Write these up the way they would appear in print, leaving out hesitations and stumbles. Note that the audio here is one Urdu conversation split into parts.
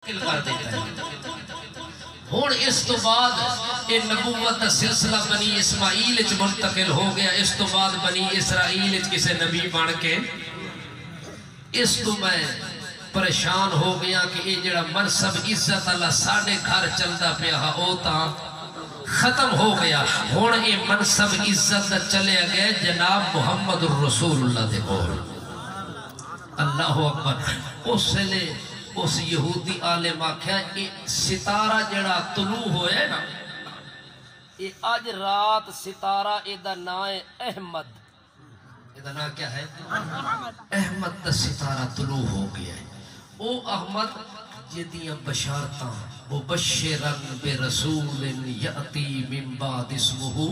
کر دیتا ہے ہون اس تو بعد یہ نبوت کا سلسلہ بنی اسماعیل اچ منتقل ہو گیا اس تو بعد بنی اسرائیل اچ کسے نبی بن کے اس تو میں پریشان ہو گیا کہ یہ جڑا منصب عزت اللہ ساڑھے گھر چلتا پیا او تا ختم ہو گیا ہون یہ منصب عزت چلے گئے جناب محمد الرسول اللہ دے بول اللہ اکبر اس لئے اس یہودی عالم آکھیا یہ ستارہ جڑا طلوع ہوئے نا یہ آج رات ستارہ ایدہ نائے احمد ایدہ نا کیا ہے احمد دا ستارہ طلوع ہو گیا ہے او احمد جدیاں بشارتاں مبشرن برسول یأتی من بعد اسمہ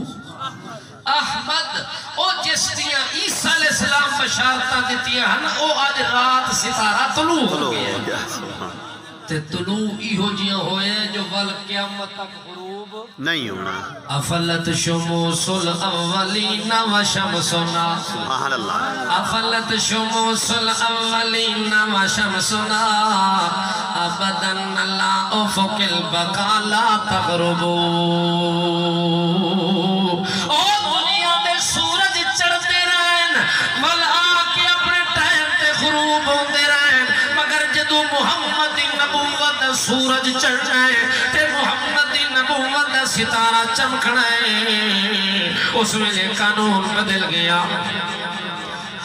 احمد او جس دیاں عیسیٰ علیہ السلام بشارتاں دیتیاں ہیں او آج رات ستارہ طلوع ہو گیا تے طلوع ایہو جیاں ہوئے جو والقیامت تک غروب نہیں ہونا افلت شموس الاولین و شمسنا سبحان اللہ افلت شموس الاولین و شمسنا ابداً لا افق البقا لا تغربو او دنیا دے سورج چڑھتے رہن مل آکے اپنے ٹائم تے غروب ہوندے رہن مگر جدو محمد نبوت سورج چڑھنا ہے تے محمد نبوت ستارہ چمکنا ہے اس میں لے قانون بدل گیا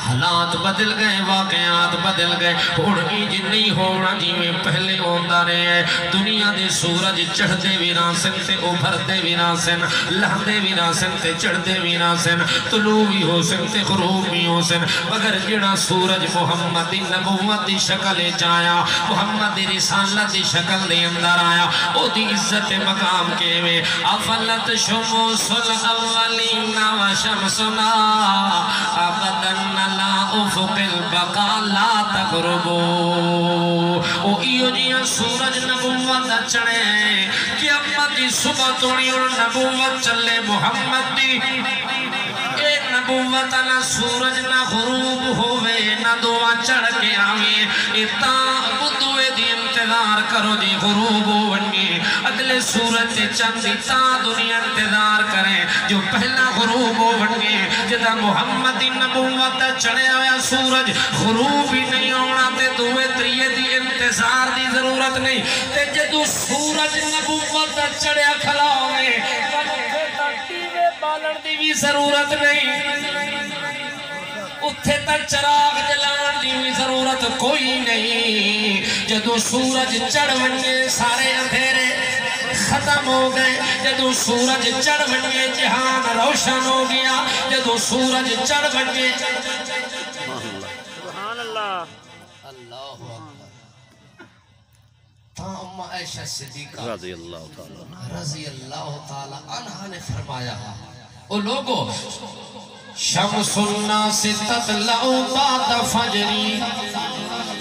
حالات بدل گئے واقعات بدل گئے اڑھی جن نہیں ہونا جی میں پہلے ہوندہ رہے ہیں دنیا دے سورج چڑھ دے ویراسن تے ابھر دے ویراسن لہ دے ویراسن تے چڑھ دے ویراسن طلوع بھی ہو سن تے غروب بھی ہو سن مگر جڑا سورج محمد نبوت دی شکل چایا محمد رسالت دی شکل دے اندر آیا او دی عزت مقام کے میں افلت شموس الاولین و شمسنا ابداً لا افق البقا لا تغربو او ایو جیاں سورج نبوت چڑھے قیامت دی صبح توڑی اور نبوت چلے محمد دی اے نبوت نہ سورج نہ غروب ہوئے نہ دعا چڑھ کے آویں اتنا بدوے دی انتظار کرو جی غروب ہوئے اگلے سورج سے چند تا دنیا انتظار کریں جو پہلا غروب ہوئے جدہ محمد نبوت چڑھے آیا سورج غروب ہی نہیں ہونا تے دوے تریے دی انتظار دی ضرورت نہیں تے جدو سورج نبوت چڑھے کھلا ہوئے بالن دی بھی ضرورت نہیں اتھے تک چراغ جلان دی بھی ضرورت کوئی نہیں جدو سورج چڑھ ونگے سارے اندھیرے ختم ہو گئے جدو سورج چڑھ ونگے جہان روشن ہو گیا جدو سورج چڑھ ونگے سبحان اللہ اللہ اکبر تا امہ عائشہ صدیقہ رضی اللہ تعالی عنہ نے فرمایا او لوگو شمس الناس تطلع بعد فجری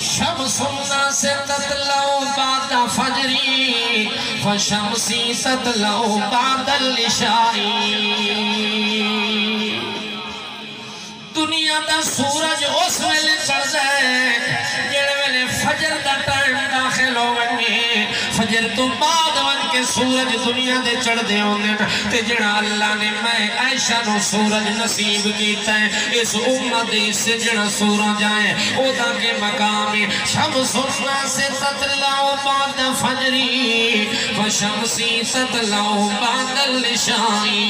شمس الناس تطلع بعد فجری فشمسی تطلع بعد العشائی دنیا دا سورج اس ویلے چڑھ جائے جڑے ویلے فجر دا ٹائم داخل ہو گئے فجر تو بعد ون کے سورج دنیا دے چڑھ دے ہوندے تے جڑا اللہ نے میں عائشہ نو سورج نصیب کیتا ہے اس امت سے جڑا سورج آئے او دا کے مقام شمس الناس تطلع بعد فجری فشمسی تطلع بعد العشائی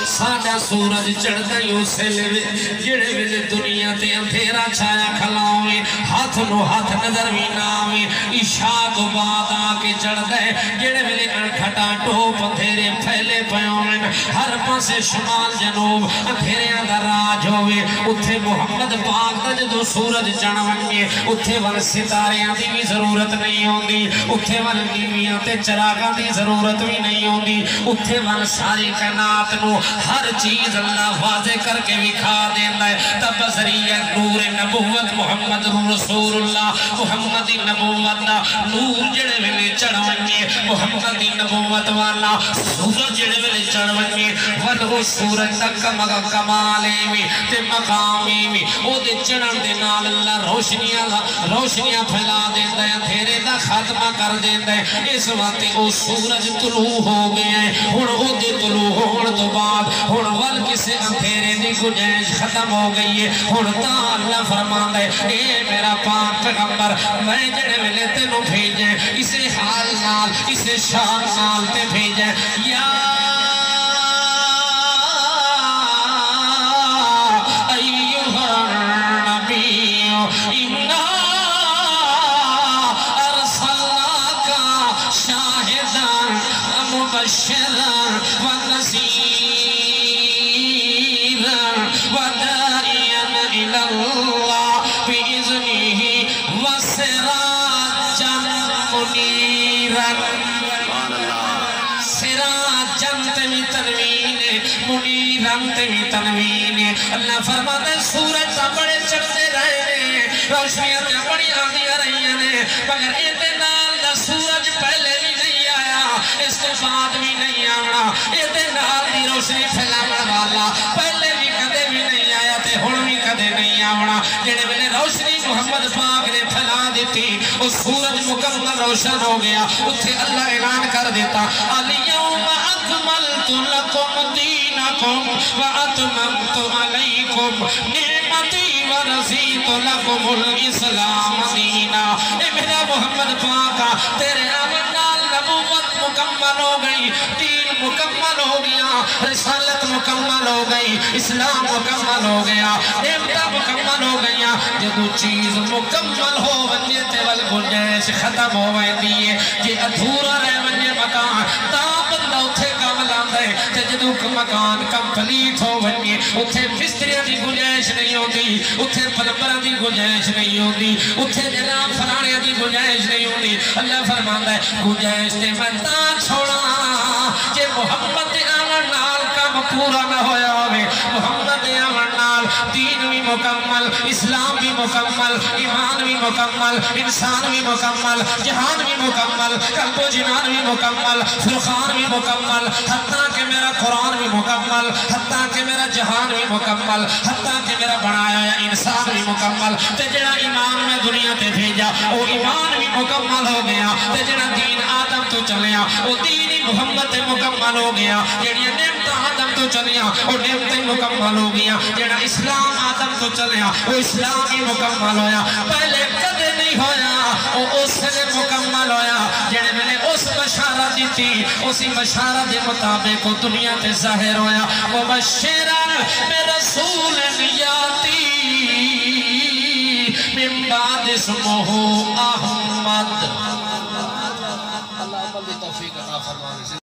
ساڑھا سورج چڑھ گئی اسے لے جڑے ویلے دنیا تے اندھیرا چھایا کھلاویں ہاتھ نو ہاتھ نظر بھی ناویں عشاء کو بعد آکے چڑھ گئے جڑے ویلے انکھٹا ٹوپ اندھیرے پھیلے پیویں ہر پاسے شمال جنوب اندھیرے اندر راج ہوئے اتھے محمد پاک دا جدو سورج چڑھ ونگے اتھے ون ستاریاں دی بھی ضرورت نہیں ہوندی اتھے ون نیویاں تے چراغاں دی ضرورت بھی نہیں ہوندی اتھے ون ساری کائنات نو ہر چیز اللہ واضح کر کے وکھا دینا ہے تب بذریعہ نور نبوت محمد رسول اللہ محمد نبوت دا نور جڑے ویلے چڑھوئے محمد نبوت والا سورج جڑے ویلے چڑھوئے ولو سورج تک کمالے میں تے مقامی میں او دے چڑھن دے نال اللہ روشنیاں پھیلا دیندہ ہے اندھیرے دا خاتمہ کر دیندہ ہے اس وقت او سورج طلوع ہو گئے ہیں ہن او دے طلوع ہون تو بعد ہن ول کسے اندھیرے دی گنجائش ختم ہو گئی ہے ہن تا اللہ فرماندا ہے اے میرا پاک پیغمبر میں جڑے ویلے تینوں بھیجے اسے حال نال اسے شان نال تے بھیجے یا ایوہ النبی انا ارسلناکا شاہدان مبشران ونذیران وداعیان الی اللہ بإذنہ وسراجا منیرا سراجا تمی تنوین منیرا تمی تنوین اللہ فرماتا ہے سورج تا بڑے چڑھتے رہے روشنیاں تا بڑی آدھیا رہی ہیں مگر اعتدال دا سورج پہلے بھی نہیں آیا اس تو بعد بھی نہیں آنا اعتدال دی روشنی پھیلانا والا پہلے بھی کدے بھی نہیں آیا تے ہن بھی کدے نہیں آنا جڑے میں نے روشنی محمد پاک نے پھیلا دیتی وہ سورج مکمل روشن ہو گیا اتھے اللہ اعلان کر دیتا الیوم اکملت لکم دینکم واتممت علیکم نعمتی ورزیت لکم الاسلام دینا اے میرا محمد پاکا تیرے آمن نال نبوت مکمل ہو گئی دین مکمل ہو گیا رسالت مکمل ہو گئی اسلام مکمل ہو گیا نعمتہ مکمل ہو گیا جدو چیز مکمل ہو ونجے تے والگنجائش ختم ہو ویندی ہے کہ ادھورا رہ ونجے مکان تا بندہ اتھے کامل آندہ ہے تے جدو مکان کمپلیٹ ہو ونجے اتھے مستریاں دی گنجائش نہیں ہوتی اتھے پلمبران دی گنجائش نہیں ہوتی اتھے جناب فلانیاں دی گنجائش نہیں ہوتی اللہ فرماندہ ہے گنجائش تے میں تا چھوڑا کہ محمد آمن نال کام پورا نہ ہویا ہوئے محمد آمن نال دین بھی مکمل اسلام بھی مکمل ایمان بھی مکمل انسان بھی مکمل جہان بھی مکمل قلب و جنان بھی مکمل فرقان بھی مکمل حتیٰ کہ میرا قرآن بھی مکمل حتیٰ کہ میرا جہان بھی مکمل حتیٰ کہ میرا بنایا انسان بھی مکمل تے جڑا ایمان میں دنیا تے بھیجا وہ ایمان بھی مکمل ہو گیا تے جڑا دین آدم تو چلیا وہ دین ہی محمد تے مکمل ہو گیا جڑی نعمت آدم تو چلیا وہ نعمت مکمل ہو گیا جڑا اسلام آدم تو چلیا وہ اسلام ہی مکمل ہویا پہلے کدے نہیں ہویا وہ اس نے مکمل ہویا جڑے میں نے اس بشارت دی تھی اسی بشارت دے مطابق وہ دنیا تے ظاہر ہویا مبشران برسول یاتی من بعد اسمہ احمد اللہ عمل دی توفیق عطا فرمائے